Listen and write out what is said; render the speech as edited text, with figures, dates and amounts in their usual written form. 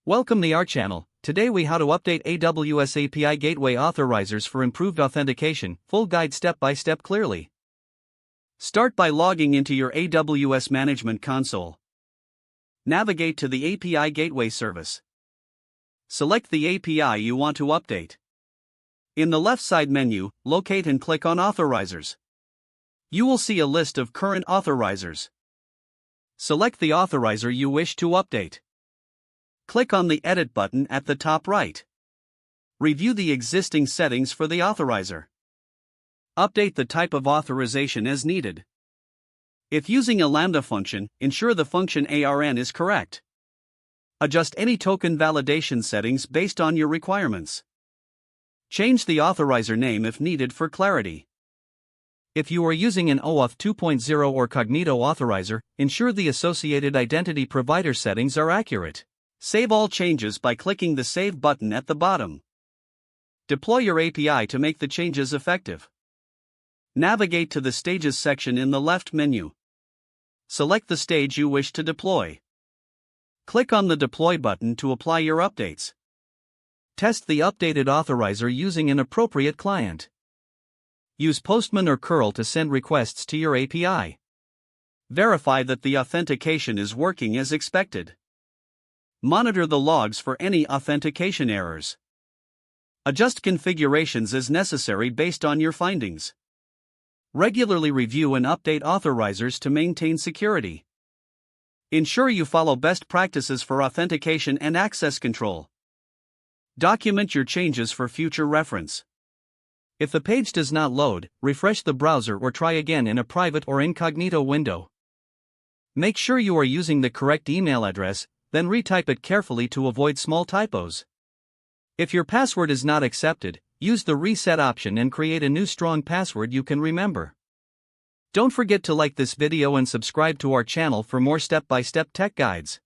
Welcome to our channel. Today we how to update AWS API Gateway authorizers for improved authentication. Full guide step by step clearly. Start by logging into your AWS Management Console. Navigate to the API Gateway service. Select the API you want to update. In the left side menu, locate and click on Authorizers. You will see a list of current authorizers. Select the authorizer you wish to update. Click on the Edit button at the top right. Review the existing settings for the authorizer. Update the type of authorization as needed. If using a Lambda function, ensure the function ARN is correct. Adjust any token validation settings based on your requirements. Change the authorizer name if needed for clarity. If you are using an OAuth 2.0 or Cognito authorizer, ensure the associated identity provider settings are accurate. Save all changes by clicking the Save button at the bottom. Deploy your API to make the changes effective. Navigate to the Stages section in the left menu. Select the stage you wish to deploy. Click on the Deploy button to apply your updates. Test the updated authorizer using an appropriate client. Use Postman or curl to send requests to your API. Verify that the authentication is working as expected. Monitor the logs for any authentication errors. Adjust configurations as necessary based on your findings. Regularly review and update authorizers to maintain security. Ensure you follow best practices for authentication and access control. Document your changes for future reference. If the page does not load, refresh the browser or try again in a private or incognito window. Make sure you are using the correct email address, then retype it carefully to avoid small typos. If your password is not accepted, use the reset option and create a new strong password you can remember. Don't forget to like this video and subscribe to our channel for more step-by-step tech guides.